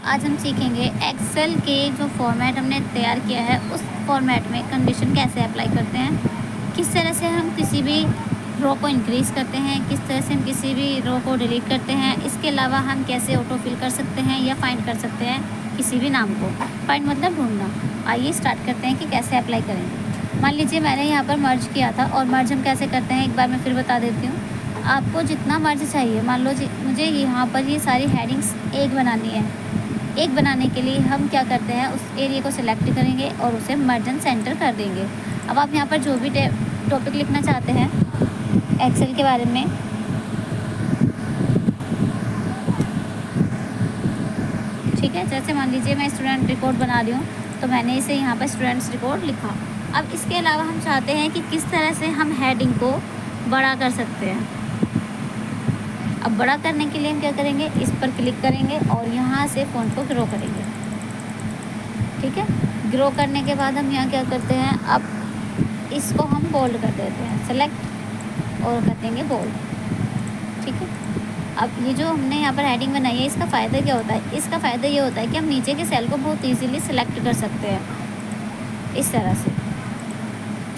आज हम सीखेंगे एक्सेल के जो फॉर्मेट हमने तैयार किया है उस फॉर्मेट में कंडीशन कैसे अप्लाई करते हैं, किस तरह से हम किसी भी रो को इंक्रीज़ करते हैं, किस तरह से हम किसी भी रो को डिलीट करते हैं। इसके अलावा हम कैसे ऑटो फिल कर सकते हैं या फाइंड कर सकते हैं किसी भी नाम को। फाइंड मतलब ढूंढना। आइए स्टार्ट करते हैं कि कैसे अप्लाई करेंगे। मान लीजिए मैंने यहाँ पर मर्ज किया था, और मर्ज हम कैसे करते हैं एक बार मैं फिर बता देती हूँ। आपको जितना मर्ज चाहिए, मान लो मुझे यहाँ पर ये सारी हेडिंग्स एक बनानी है। एक बनाने के लिए हम क्या करते हैं, उस एरिया को सिलेक्ट करेंगे और उसे मर्ज एंड सेंटर कर देंगे। अब आप यहाँ पर जो भी टॉपिक लिखना चाहते हैं एक्सेल के बारे में, ठीक है। जैसे मान लीजिए मैं स्टूडेंट रिकॉर्ड बना रही हूँ, तो मैंने इसे यहाँ पर स्टूडेंट्स रिकॉर्ड लिखा। अब इसके अलावा हम चाहते हैं कि किस तरह से हम हेडिंग को बड़ा कर सकते हैं। अब बड़ा करने के लिए हम क्या करेंगे, इस पर क्लिक करेंगे और यहाँ से फ़ॉन्ट को ग्रो करेंगे, ठीक है। ग्रो करने के बाद हम यहाँ क्या करते हैं, अब इसको हम बोल्ड कर देते हैं, सेलेक्ट और कर देंगे बोल्ड, ठीक है। अब ये जो हमने यहाँ पर हेडिंग बनाई है, इसका फ़ायदा क्या होता है, इसका फ़ायदा ये होता है कि हम नीचे के सेल को बहुत ईजीली सेलेक्ट कर सकते हैं इस तरह से,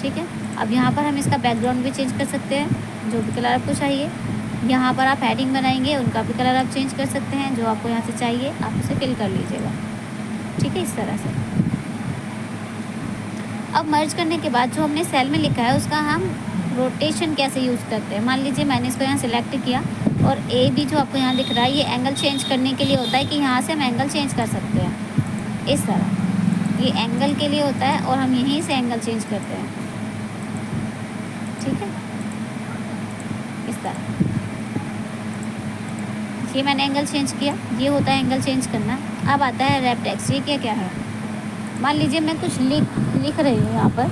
ठीक है। अब यहाँ पर हम इसका बैकग्राउंड भी चेंज कर सकते हैं, जो भी कलर आपको चाहिए। यहाँ पर आप हेडिंग बनाएंगे, उनका भी कलर आप चेंज कर सकते हैं, जो आपको यहाँ से चाहिए आप उसे फिल कर लीजिएगा, ठीक है, इस तरह से। अब मर्ज करने के बाद जो हमने सेल में लिखा है उसका हम रोटेशन कैसे यूज़ करते हैं। मान लीजिए मैंने इसको यहाँ सिलेक्ट किया, और ए बी जो आपको यहाँ दिख रहा है ये एंगल चेंज करने के लिए होता है कि यहाँ से हम एंगल चेंज कर सकते हैं इस तरह। ये एंगल के लिए होता है और हम यहीं से एंगल चेंज करते हैं, ठीक है, इस तरह। ये मैंने एंगल चेंज किया, ये होता है एंगल चेंज करना। अब आता है रैप टेक्स्ट। ये क्या है, मान लीजिए मैं कुछ लिख रही हूँ यहाँ पर,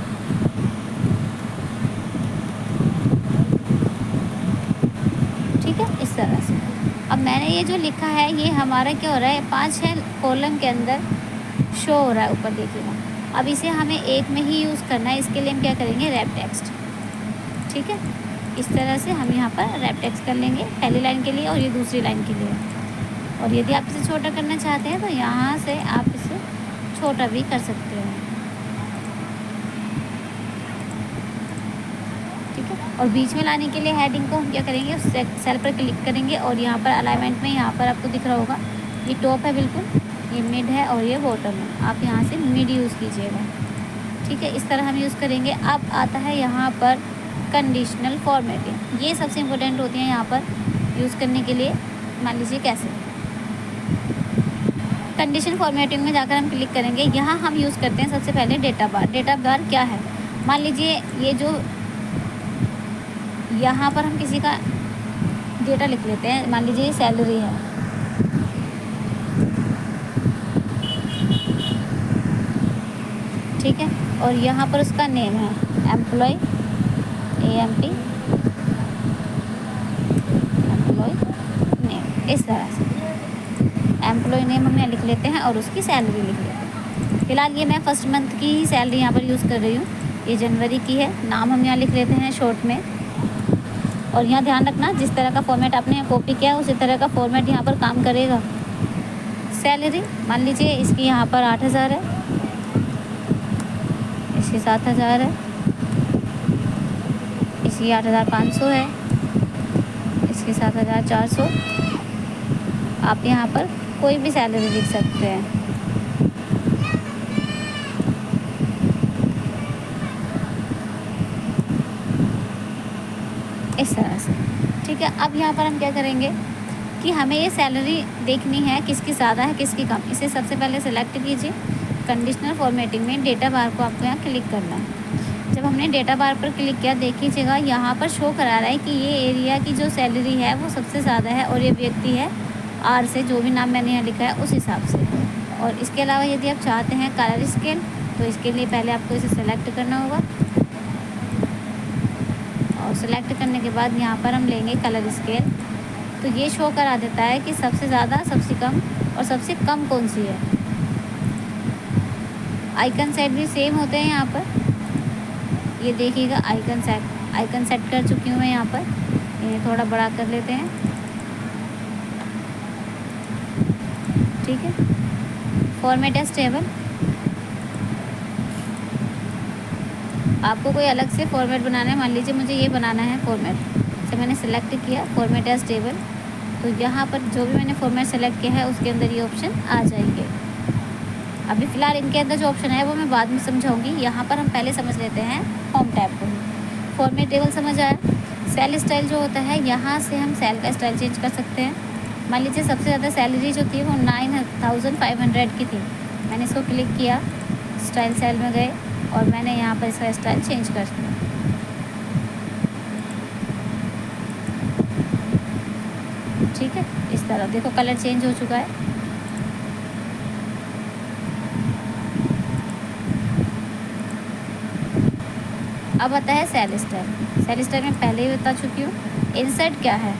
ठीक है, इस तरह से। अब मैंने ये जो लिखा है ये हमारा क्या हो रहा है, 5-6 कॉलम के अंदर शो हो रहा है, ऊपर देखिएगा। अब इसे हमें एक में ही यूज़ करना है, इसके लिए हम क्या करेंगे, रैप टेक्स्ट, ठीक है। इस तरह से हम यहाँ पर रैप टेक्स्ट कर लेंगे, पहली लाइन के लिए और ये दूसरी लाइन के लिए। और यदि आप इसे छोटा करना चाहते हैं तो यहाँ से आप इसे छोटा भी कर सकते हैं, ठीक है। और बीच में लाने के लिए हेडिंग को हम क्या करेंगे, उस सेल पर क्लिक करेंगे और यहाँ पर अलाइनमेंट में यहाँ पर आपको दिख रहा होगा ये टॉप है बिल्कुल, ये मिड है और ये बॉटम है। आप यहाँ से मिड यूज़ कीजिएगा, ठीक है, इस तरह हम यूज़ करेंगे। अब आता है यहाँ पर कंडीशनल फॉर्मेटिंग। ये सबसे इम्पोर्टेंट होती है यहाँ पर यूज़ करने के लिए। मान लीजिए कैसे, कंडीशन फॉर्मेटिंग में जाकर हम क्लिक करेंगे। यहाँ हम यूज़ करते हैं सबसे पहले डेटा बार। डेटा बार क्या है, मान लीजिए ये जो यहाँ पर हम किसी का डेटा लिख लेते हैं, मान लीजिए सैलरी है, ठीक है, और यहाँ पर उसका नेम है एम्प्लॉय, AMP एम्प्लॉय नेम, इस तरह से एम्प्लॉय नेम हम यहाँ लिख लेते हैं और उसकी सैलरी लिख लेते हैं। फिलहाल ये मैं फर्स्ट मंथ की ही सैलरी यहाँ पर यूज़ कर रही हूँ, ये जनवरी की है। नाम हम यहाँ लिख लेते हैं शॉर्ट में। और यहाँ ध्यान रखना, जिस तरह का फॉर्मेट आपने कॉपी किया है उसी तरह का फॉर्मेट यहाँ पर काम करेगा। सैलरी मान लीजिए इसकी यहाँ पर 8,000 है, इसकी 7,000 है, इसकी 8,500 है, इसकी 7,400। आप यहाँ पर कोई भी सैलरी लिख सकते हैं, इस तरह से, ठीक है। अब यहाँ पर हम क्या करेंगे कि हमें ये सैलरी देखनी है किसकी ज़्यादा है किसकी कम। इसे सबसे पहले सेलेक्ट कीजिए, कंडीशनल फॉर्मेटिंग में डेटा बार को आपको यहाँ क्लिक करना है। जब हमने डेटा बार पर क्लिक किया, देखिएगा यहाँ पर शो करा रहा है कि ये एरिया की जो सैलरी है वो सबसे ज़्यादा है, और ये व्यक्ति है आर से, जो भी नाम मैंने यहाँ लिखा है उस हिसाब से। और इसके अलावा यदि आप चाहते हैं कलर स्केल, तो इसके लिए पहले आपको इसे सेलेक्ट करना होगा, और सेलेक्ट करने के बाद यहाँ पर हम लेंगे कलर स्केल। तो ये शो करा देता है कि सबसे ज़्यादा, सबसे कम और सबसे कम कौन सी है। आइकन सेट भी सेम होते हैं यहाँ पर, ये देखिएगा आइकन सेट कर चुकी हूँ मैं यहाँ पर। इन्हें थोड़ा बड़ा कर लेते हैं, ठीक है। फॉर्मेट एज टेबल, आपको कोई अलग से फॉर्मेट बनाना है, मान लीजिए मुझे ये बनाना है फॉर्मेट, तो मैंने सेलेक्ट किया फॉर्मेट एज टेबल, तो यहाँ पर जो भी मैंने फॉर्मेट सेलेक्ट किया है उसके अंदर ये ऑप्शन आ जाएंगे। अभी फ़िलहाल इनके अंदर जो ऑप्शन है वो मैं बाद में समझाऊंगी, यहाँ पर हम पहले समझ लेते हैं होम टैब को। फॉर्मेट टेबल समझ आया। सेल स्टाइल जो होता है, यहाँ से हम सेल का स्टाइल चेंज कर सकते हैं। मान लीजिए सबसे ज़्यादा सैलरी जो थी वो 9500 की थी, मैंने इसको क्लिक किया, स्टाइल सेल में गए और मैंने यहाँ पर इसका स्टाइल चेंज कर दिया। ठीक है, इस तरह देखो कलर चेंज हो चुका है। अब आता है सेल स्टाइल। सेल स्टाइल में पहले ही बता चुकी हूँ। इंसर्ट क्या है,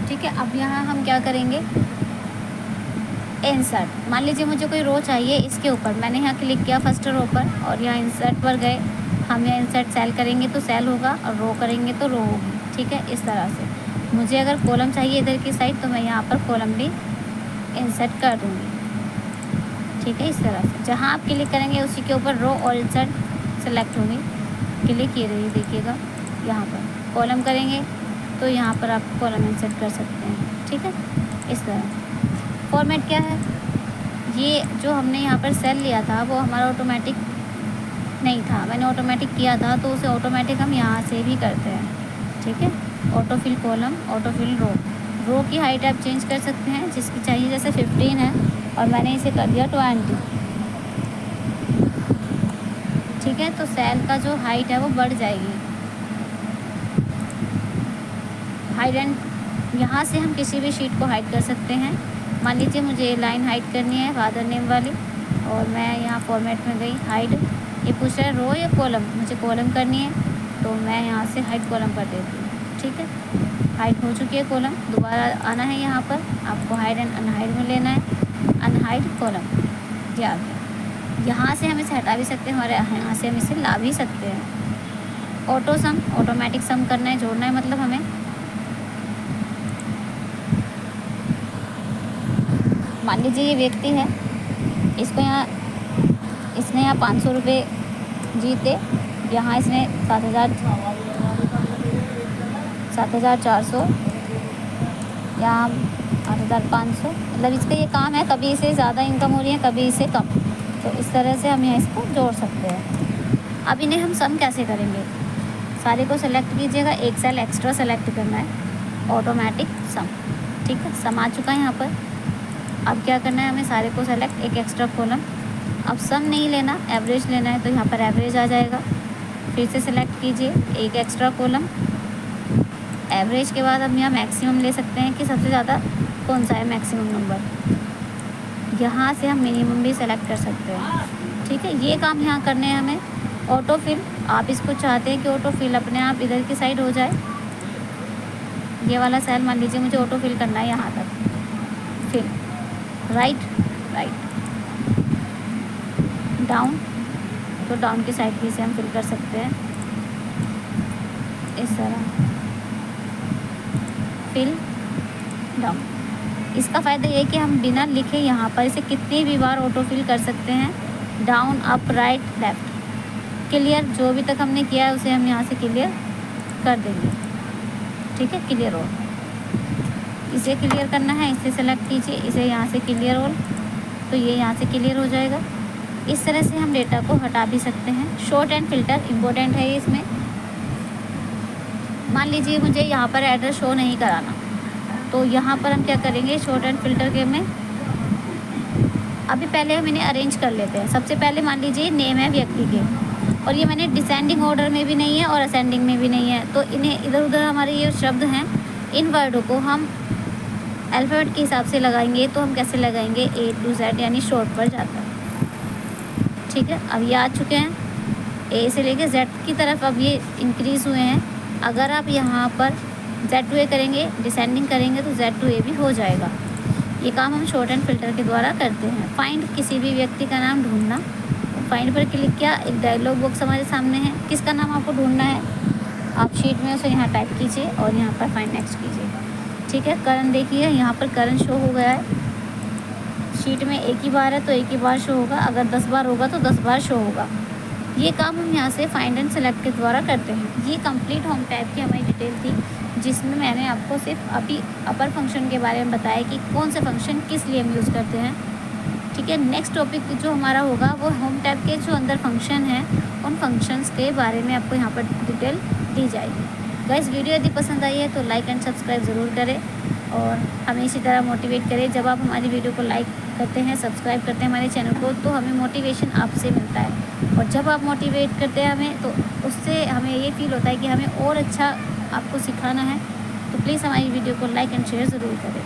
ठीक है। अब यहाँ हम क्या करेंगे, इंसर्ट। मान लीजिए मुझे कोई रो चाहिए, इसके ऊपर मैंने यहाँ क्लिक किया फर्स्ट रो पर और यहाँ इंसर्ट पर गए। हम यहाँ इंसर्ट सेल करेंगे तो सेल होगा और रो करेंगे तो रो होगी। ठीक है, इस तरह से। मुझे अगर कॉलम चाहिए इधर की साइड तो मैं यहाँ पर कॉलम भी इंसर्ट कर दूँगी। ठीक है, इस तरह से जहाँ आप क्लिक करेंगे उसी के ऊपर रो और इंसर्ट सेलेक्ट होंगी। क्लिक ये रही, देखिएगा यहाँ पर कॉलम करेंगे तो यहाँ पर आप कॉलम इंसर्ट कर सकते हैं। ठीक है, इस तरह। फॉर्मेट क्या है, ये जो हमने यहाँ पर सेल लिया था वो हमारा ऑटोमेटिक नहीं था, मैंने ऑटोमेटिक किया था, तो उसे ऑटोमेटिक हम यहाँ से भी करते हैं। ठीक है, auto fill column, auto fill row. Row की हाइट आप चेंज कर सकते हैं, जिसकी चाहिए, जैसे 15 है और मैंने इसे कर दिया 20। ठीक है, तो सेल का जो हाइट है वो बढ़ जाएगी। हाइड एंड यहाँ से हम किसी भी शीट को हाइड कर सकते हैं। मान लीजिए मुझे लाइन हाइड करनी है फादर नेम वाली, और मैं यहाँ फॉर्मेट में गई, हाइड। ये पूछ रहा है रो या कॉलम, मुझे कॉलम करनी है तो मैं यहाँ से हाइड कॉलम कर देती हूँ। ठीक है, हाइड हो चुकी है कॉलम। दोबारा आना है यहाँ पर, आपको हाइड एंड अनहाइड में लेना है, अनहाइड कॉलम। ये आ गया। यहाँ से हम इसे हटा भी सकते हैं और यहाँ से हम इसे ला भी सकते हैं। ऑटो सम, ऑटोमेटिक सम करना है, जोड़ना है मतलब हमें। मान लीजिए ये व्यक्ति है, इसको यहाँ, इसने यहाँ 500 रुपये जीते, यहाँ इसने 7,400, यहाँ 8,500, मतलब इसका ये काम है, कभी इसे ज़्यादा इनकम हो रही है, कभी इसे कम। तो इस तरह से हम यहाँ इसको जोड़ सकते हैं। अब इन्हें हम सम कैसे करेंगे, सारे को सेलेक्ट कीजिएगा, एक सेल एक्स्ट्रा सेलेक्ट करना है, ऑटोमेटिक सम। ठीक है, सम आ चुका है यहाँ पर। अब क्या करना है, हमें सारे को सेलेक्ट, एक एक्स्ट्रा कॉलम। अब सम नहीं लेना, एवरेज लेना है, तो यहाँ पर एवरेज आ जाएगा। फिर से सेलेक्ट कीजिए, एक एक्स्ट्रा कॉलम। एवरेज के बाद हम यहाँ मैक्सिमम ले सकते हैं कि सबसे ज़्यादा कौन सा है मैक्सिमम नंबर। यहाँ से हम मिनिमम भी सेलेक्ट कर सकते हैं। ठीक है, ये काम यहाँ करने हैं हमें। ऑटो फिल, आप इसको चाहते हैं कि ऑटो फिल अपने आप इधर की साइड हो जाए। ये वाला सेल मान लीजिए मुझे ऑटो फिल करना है यहाँ तक। फिर राइट, डाउन, तो डाउन की साइड भी से हम फिल कर सकते हैं इस तरह, फिल डाउन। इसका फ़ायदा ये है कि हम बिना लिखे यहाँ पर इसे कितनी भी बार ऑटो फिल कर सकते हैं। Down, up, right, left. Clear, जो भी तक हमने किया है उसे हम यहाँ से क्लियर कर देंगे। ठीक है, क्लियर ऑल, इसे क्लियर करना है, इसे सेलेक्ट कीजिए, इसे यहाँ से क्लियर ऑल, तो ये यहाँ से क्लियर हो जाएगा। इस तरह से हम डेटा को हटा भी सकते हैं। शॉर्ट एंड फिल्टर इम्पोर्टेंट है इसमें। मान लीजिए मुझे यहाँ पर एड्रेस शो नहीं कराना, तो यहाँ पर हम क्या करेंगे, शॉर्ट एंड फिल्टर के में अभी पहले हम इन्हें अरेंज कर लेते हैं। सबसे पहले मान लीजिए नेम है व्यक्ति के, और ये मैंने डिसेंडिंग ऑर्डर में भी नहीं है और असेंडिंग में भी नहीं है, तो इन्हें इधर उधर हमारे ये शब्द हैं, इन वर्डों को हम अल्फ़ाबेट के हिसाब से लगाएंगे। तो हम कैसे लगाएंगे, A to Z, यानी शॉर्ट पर जाता है। ठीक है, अब ये आ चुके हैं, A से लेके Z की तरफ अब ये इंक्रीज़ हुए हैं। अगर आप यहाँ पर Z to A करेंगे, डिसेंडिंग करेंगे तो Z to A भी हो जाएगा। ये काम हम शॉर्ट एंड फिल्टर के द्वारा करते हैं। फाइंड, किसी भी व्यक्ति का नाम ढूंढना। फाइंड पर क्लिक किया, एक डायलॉग बॉक्स हमारे सामने है। किसका नाम आपको ढूंढना है, आप शीट में उसे यहाँ टाइप कीजिए और यहाँ पर फाइंड नेक्स्ट कीजिए। ठीक है, करण देखिए यहाँ पर करण शो हो गया है। शीट में एक ही बार है तो एक ही बार शो होगा, अगर 10 बार होगा तो 10 बार शो होगा। ये काम हम यहाँ से फाइंड एंड सेलेक्ट के द्वारा करते हैं। ये कंप्लीट होम टैब की हमारी डिटेल थी, जिसमें मैंने आपको सिर्फ अभी अपर फंक्शन के बारे में बताया कि कौन से फंक्शन किस लिए हम यूज़ करते हैं। ठीक है, नेक्स्ट टॉपिक जो हमारा होगा वो होम टैब के जो अंदर फंक्शन हैं उन फंक्शंस के बारे में आपको यहाँ पर डिटेल दी जाएगी। गाइस, वीडियो यदि पसंद आई है तो लाइक एंड सब्सक्राइब ज़रूर करें और हमें इसी तरह मोटिवेट करें। जब आप हमारी वीडियो को लाइक करते हैं, सब्सक्राइब करते हैं हमारे चैनल को, तो हमें मोटिवेशन आपसे मिलता है, और जब आप मोटिवेट करते हैं हमें तो उससे हमें ये फील होता है कि हमें और अच्छा आपको सिखाना है। तो प्लीज़ हमारी वीडियो को लाइक एंड शेयर ज़रूर करें।